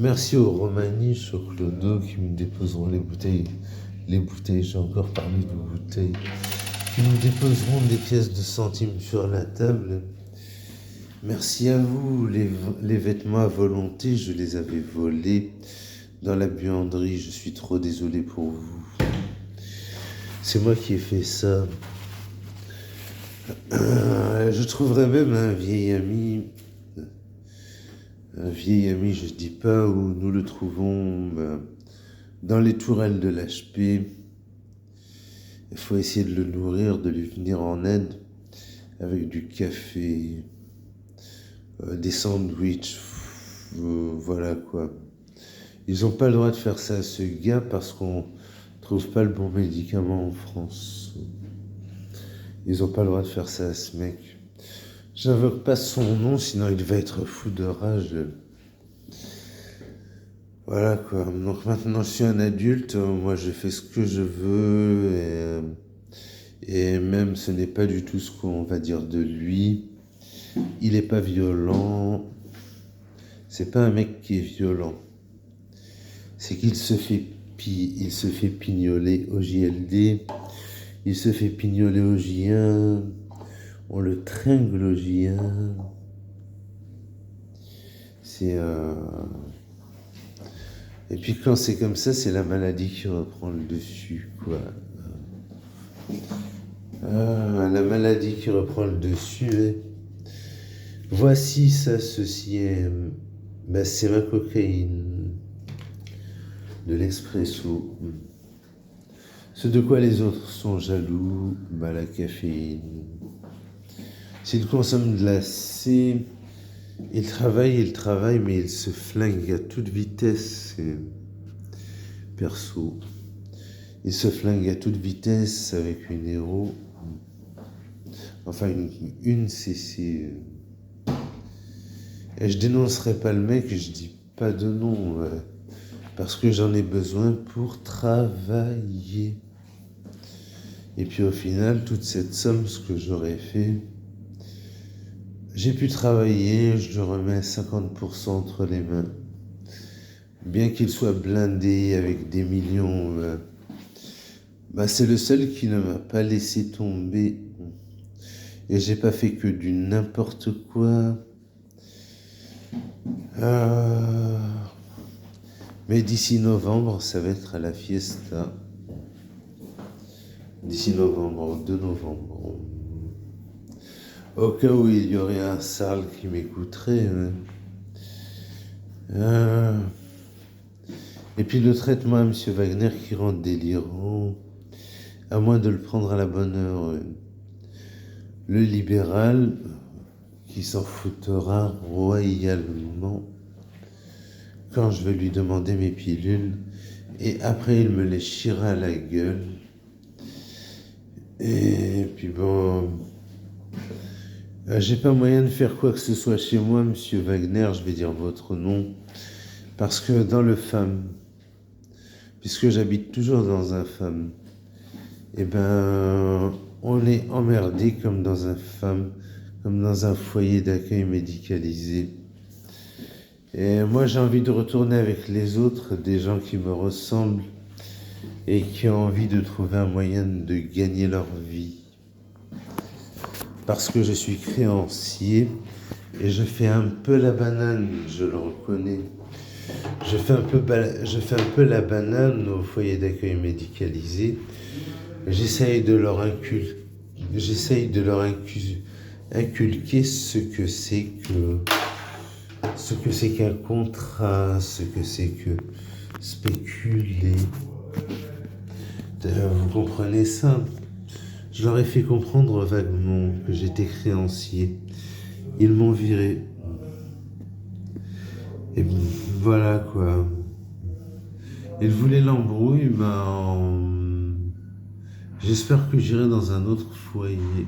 Merci aux Romaniches, aux Clodo qui me déposeront les bouteilles. Les bouteilles, j'ai encore parlé de bouteilles. Qui nous déposeront des pièces de centimes sur la table. Merci à vous, les vêtements à volonté, je les avais volés dans la buanderie, je suis trop désolé pour vous. C'est moi qui ai fait ça. Je trouverais même un vieil ami, je dis pas où nous le trouvons, dans les tourelles de l'HP. Il faut essayer de le nourrir, de lui venir en aide avec du café, des sandwichs, voilà quoi. Ils n'ont pas le droit de faire ça à ce gars parce qu'on trouve pas le bon médicament en France. Ils n'ont pas le droit de faire ça à ce mec. J'invoque pas son nom, sinon il va être fou de rage. Voilà quoi. Donc maintenant je suis un adulte, moi je fais ce que je veux et même ce n'est pas du tout ce qu'on va dire de lui. Il est pas violent. C'est pas un mec qui est violent. C'est qu'il se fait pignoler au JLD. Il se fait pignoler au J1. On le tringle au J1. Et puis quand c'est comme ça, c'est la maladie qui reprend le dessus, quoi. La maladie qui reprend le dessus. Voici ça, ceci est... c'est ma cocaïne. De l'expresso. Ce de quoi les autres sont jaloux, la caféine. S'il consomme de la C, il travaille, mais il se flingue à toute vitesse. Perso. Il se flingue à toute vitesse avec une héros. Enfin, une CC. Et je dénoncerai pas le mec, je dis pas de nom. Parce que j'en ai besoin pour travailler. Et puis au final, toute cette somme, ce que j'aurais fait, j'ai pu travailler, je le remets 50% entre les mains. Bien qu'il soit blindé avec des millions, c'est le seul qui ne m'a pas laissé tomber. Et j'ai pas fait que du n'importe quoi. Mais d'ici novembre, ça va être à la fiesta. D'ici novembre, au 2 novembre. Au cas où il y aurait un sale qui m'écouterait. Et puis le traitement à M. Wagner qui rend délirant, à moins de le prendre à la bonne heure. Le libéral qui s'en foutra royalement quand je vais lui demander mes pilules et après il me les chira à la gueule. Et puis bon, j'ai pas moyen de faire quoi que ce soit chez moi, Monsieur Wagner, je vais dire votre nom, parce que dans le FAM, puisque j'habite toujours dans un FAM, on est emmerdé comme dans un FAM, comme dans un foyer d'accueil médicalisé. Et moi, j'ai envie de retourner avec les autres, des gens qui me ressemblent et qui ont envie de trouver un moyen de gagner leur vie. Parce que je suis créancier et je fais un peu la banane, je le reconnais. Je fais un peu la banane au foyer d'accueil médicalisé. J'essaye de leur inculquer ce que c'est qu'un contrat, ce que c'est que spéculer. Vous comprenez ça? Je leur ai fait comprendre vaguement que j'étais créancier. Ils m'ont viré. Et voilà quoi. Ils voulaient l'embrouille, j'espère que j'irai dans un autre foyer.